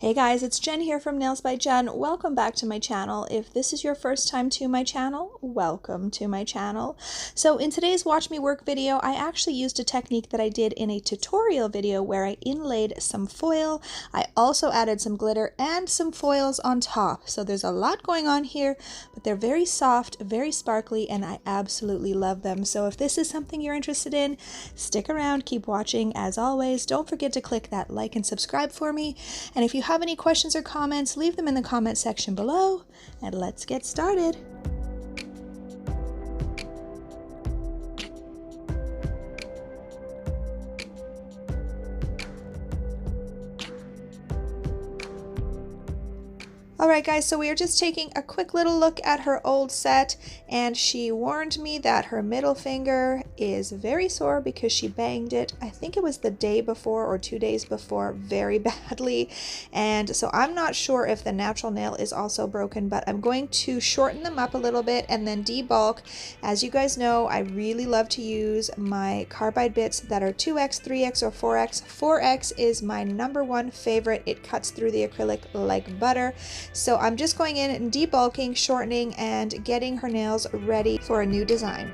Hey guys, it's Jen here from Nails by Jen. Welcome back to my channel. If this is your first time to my channel, welcome to my channel. So in today's Watch Me Work video, I actually used a technique that I did in a tutorial video where I inlaid some foil. I also added some glitter and some foils on top. So there's a lot going on here, but they're very soft, very sparkly, and I absolutely love them. So if this is something you're interested in, stick around, keep watching. As always, don't forget to click that like and subscribe for me. And if you have any questions or comments, leave them in the comment section below, and let's get started. Alright guys, so we are just taking a quick little look at her old set, and she warned me that her middle finger is very sore because she banged it, I think it was the day before or 2 days before, very badly. And so I'm not sure if the natural nail is also broken, but I'm going to shorten them up a little bit and then debulk. As you guys know, I really love to use my carbide bits that are 2x, 3x, or 4x. 4x is my #1 favorite. It cuts through the acrylic like butter. So I'm just going in and debulking, shortening, and getting her nails ready for a new design.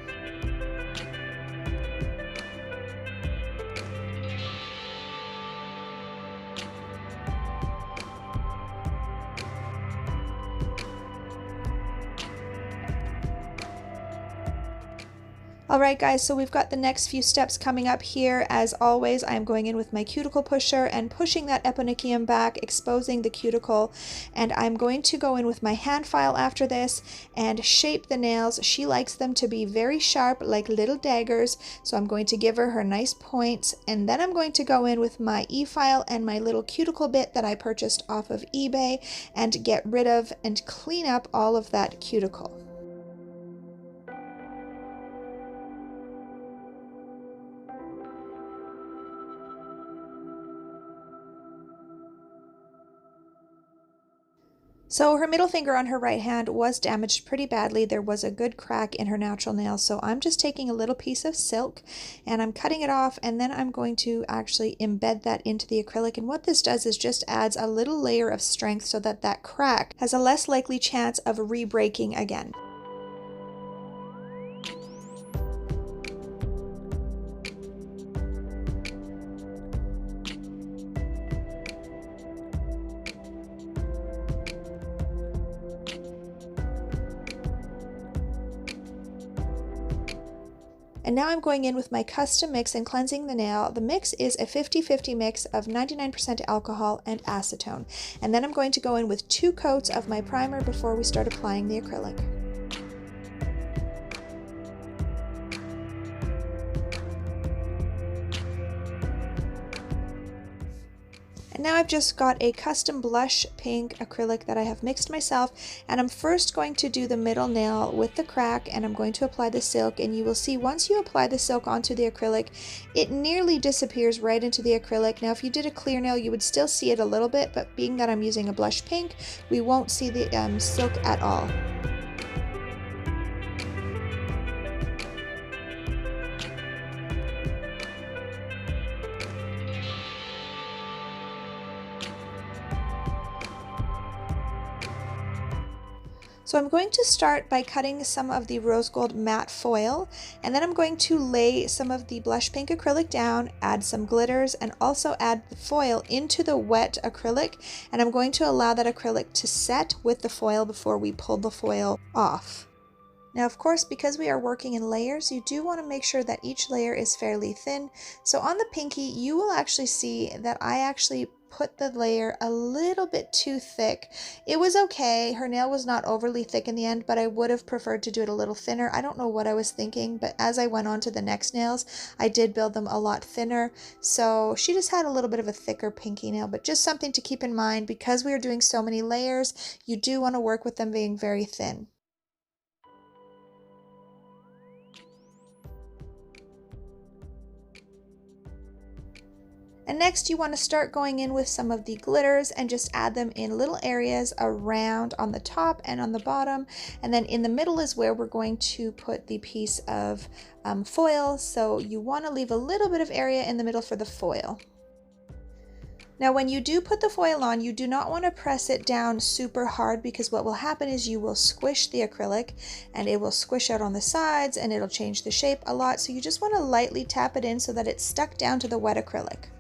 Alright guys, so we've got the next few steps coming up here. As always, I'm going in with my cuticle pusher and pushing that eponychium back, exposing the cuticle. And I'm going to go in with my hand file after this and shape the nails. She likes them to be very sharp, like little daggers. So I'm going to give her nice points. And then I'm going to go in with my e-file and my little cuticle bit that I purchased off of eBay and get rid of and clean up all of that cuticle. So her middle finger on her right hand was damaged pretty badly. There was a good crack in her natural nail. So I'm just taking a little piece of silk and I'm cutting it off, and then I'm going to actually embed that into the acrylic. And what this does is just adds a little layer of strength so that that crack has a less likely chance of re-breaking again. And now I'm going in with my custom mix and cleansing the nail. The mix is a 50-50 mix of 99% alcohol and acetone. And then I'm going to go in with 2 coats of my primer before we start applying the acrylic. And now I've just got a custom blush pink acrylic that I have mixed myself, and I'm first going to do the middle nail with the crack, and I'm going to apply the silk. And you will see once you apply the silk onto the acrylic, it nearly disappears right into the acrylic. Now if you did a clear nail, you would still see it a little bit, but being that I'm using a blush pink, we won't see the silk at all. So I'm going to start by cutting some of the rose gold matte foil, and then I'm going to lay some of the blush pink acrylic down, add some glitters, and also add the foil into the wet acrylic. And I'm going to allow that acrylic to set with the foil before we pull the foil off. Now, of course, because we are working in layers, you do want to make sure that each layer is fairly thin. So on the pinky, you will actually see that I actually put the layer a little bit too thick. It was okay. Her nail was not overly thick in the end, but I would have preferred to do it a little thinner. I don't know what I was thinking, but as I went on to the next nails, I did build them a lot thinner. So she just had a little bit of a thicker pinky nail, but just something to keep in mind because we are doing so many layers, you do want to work with them being very thin. And next you want to start going in with some of the glitters and just add them in little areas around on the top and on the bottom. And then in the middle is where we're going to put the piece of foil. So you want to leave a little bit of area in the middle for the foil. Now when you do put the foil on, you do not want to press it down super hard, because what will happen is you will squish the acrylic and it will squish out on the sides and it'll change the shape a lot. So you just want to lightly tap it in so that it's stuck down to the wet acrylic.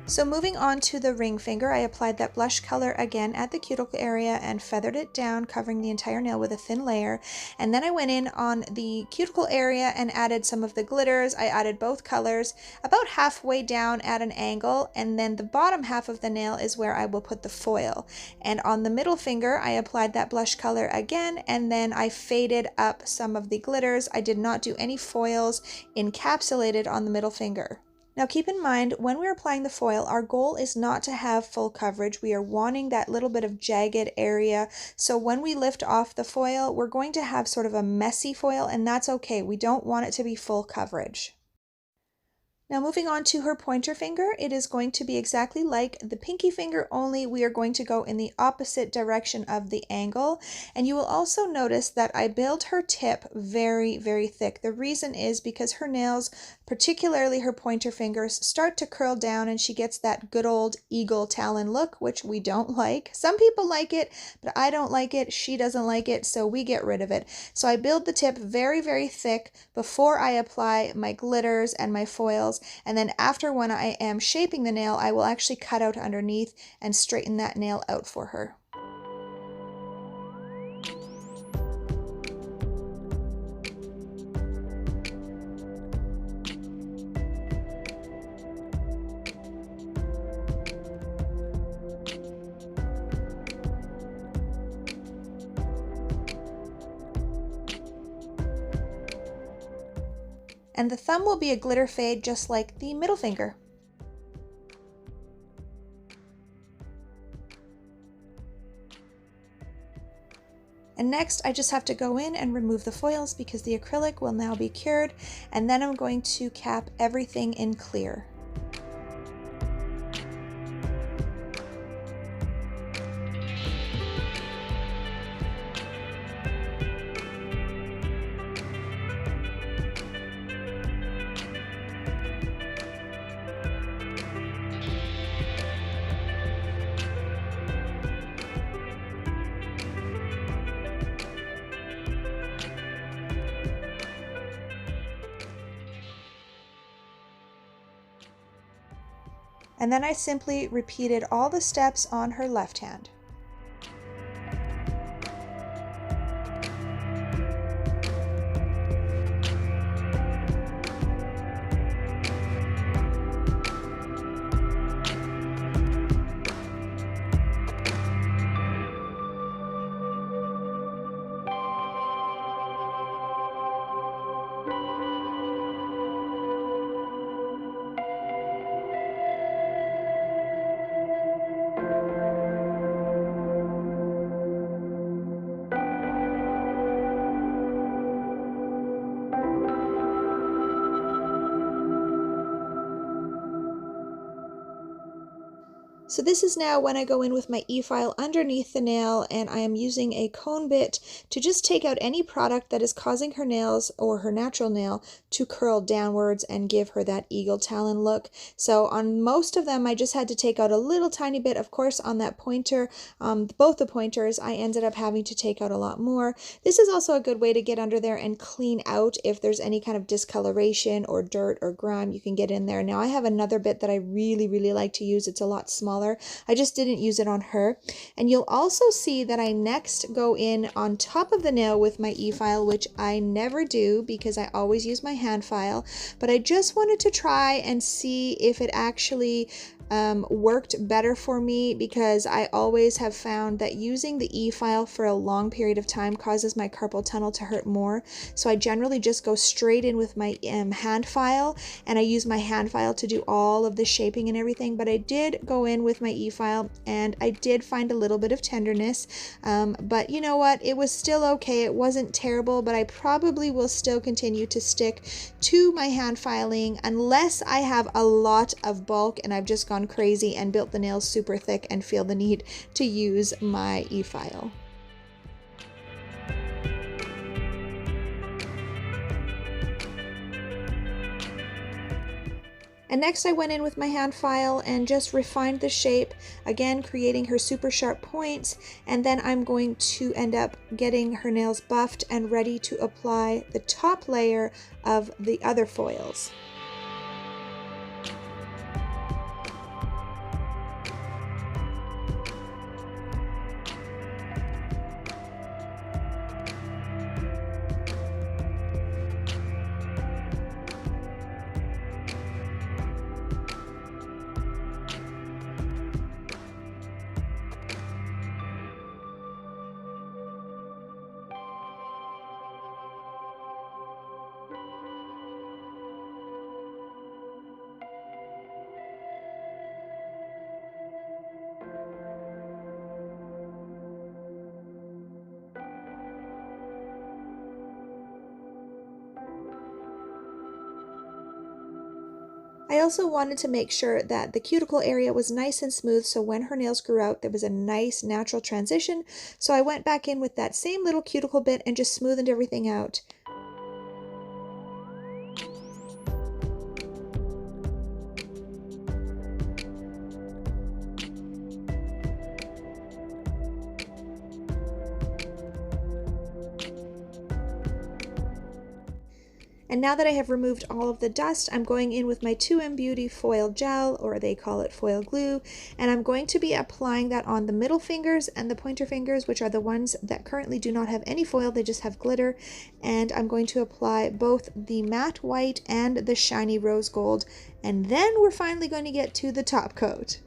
So moving on to the ring finger, I applied that blush color again at the cuticle area and feathered it down, covering the entire nail with a thin layer. And then I went in on the cuticle area and added some of the glitters. I added both colors about halfway down at an angle, and then the bottom half of the nail is where I will put the foil. And on the middle finger, I applied that blush color again, and then I faded up some of the glitters. I did not do any foils encapsulated on the middle finger. Now keep in mind, when we're applying the foil, our goal is not to have full coverage. We are wanting that little bit of jagged area. So when we lift off the foil, we're going to have sort of a messy foil, and that's okay. We don't want it to be full coverage. Now moving on to her pointer finger, it is going to be exactly like the pinky finger, only we are going to go in the opposite direction of the angle. And you will also notice that I build her tip very, very thick. The reason is because her nails, particularly her pointer fingers, start to curl down and she gets that good old eagle talon look, which we don't like. Some people like it, but I don't like it. She doesn't like it, so we get rid of it. So I build the tip very, very thick before I apply my glitters and my foils. And then after, when I am shaping the nail, I will actually cut out underneath and straighten that nail out for her. And the thumb will be a glitter fade just like the middle finger. And next I just have to go in and remove the foils because the acrylic will now be cured, and then I'm going to cap everything in clear. And then I simply repeated all the steps on her left hand. So this is now when I go in with my e-file underneath the nail, and I am using a cone bit to just take out any product that is causing her nails or her natural nail to curl downwards and give her that eagle talon look. So on most of them I just had to take out a little tiny bit. Of course on that pointer, both the pointers, I ended up having to take out a lot more. This is also a good way to get under there and clean out if there's any kind of discoloration or dirt or grime. You can get in there. Now I have another bit that I really like to use. It's a lot smaller smaller. I just didn't use it on her. And you'll also see that I next go in on top of the nail with my e-file, which I never do because I always use my hand file, but I just wanted to try and see if it actually worked better for me, because I always have found that using the e-file for a long period of time causes my carpal tunnel to hurt more. So I generally just go straight in with my hand file, and I use my hand file to do all of the shaping and everything. But I did go in with my e-file and I did find a little bit of tenderness, but you know what, it was still okay. It wasn't terrible, but I probably will still continue to stick to my hand filing unless I have a lot of bulk and I've just gone crazy and built the nails super thick and feel the need to use my e-file. And next I went in with my hand file and just refined the shape, again creating her super sharp points, and then I'm going to end up getting her nails buffed and ready to apply the top layer of the other foils. I also wanted to make sure that the cuticle area was nice and smooth, so when her nails grew out there was a nice natural transition. So I went back in with that same little cuticle bit and just smoothed everything out. And now that I have removed all of the dust, I'm going in with my 2M Beauty foil gel, or they call it foil glue, and I'm going to be applying that on the middle fingers and the pointer fingers, which are the ones that currently do not have any foil, they just have glitter. And I'm going to apply both the matte white and the shiny rose gold, and then we're finally going to get to the top coat.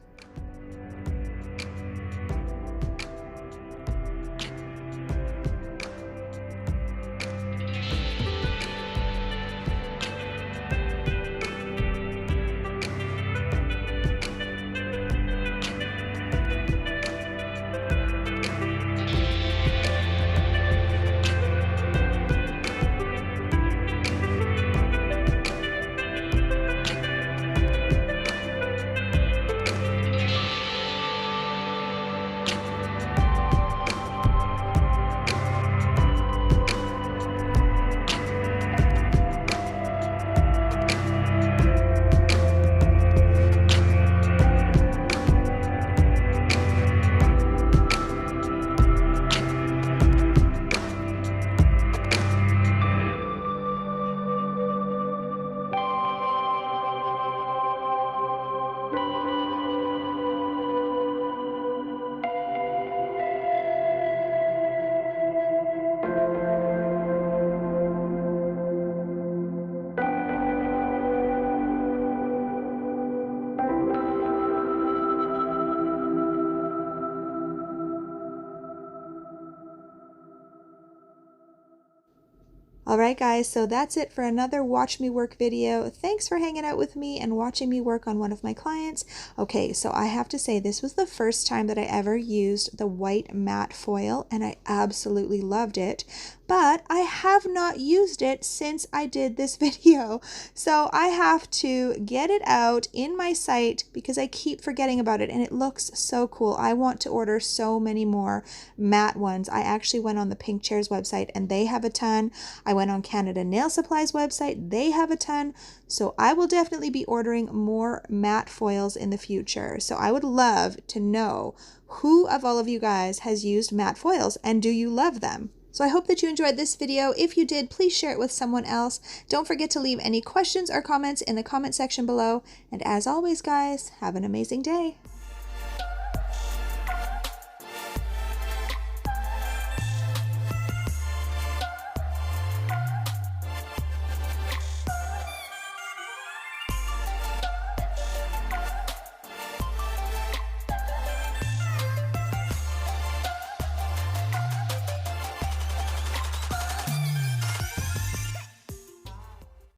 Alright guys, so that's it for another Watch Me Work video. Thanks for hanging out with me and watching me work on one of my clients. Okay, so I have to say this was the first time that I ever used the white matte foil and I absolutely loved it. But I have not used it since I did this video. So I have to get it out in my site because I keep forgetting about it and it looks so cool. I want to order so many more matte ones. I actually went on the Pink Chairs website and they have a ton. I went on Canada Nail Supply's website, they have a ton. So I will definitely be ordering more matte foils in the future. So I would love to know who of all of you guys has used matte foils and do you love them? So I hope that you enjoyed this video. If you did, please share it with someone else. Don't forget to leave any questions or comments in the comment section below. And as always, guys, have an amazing day.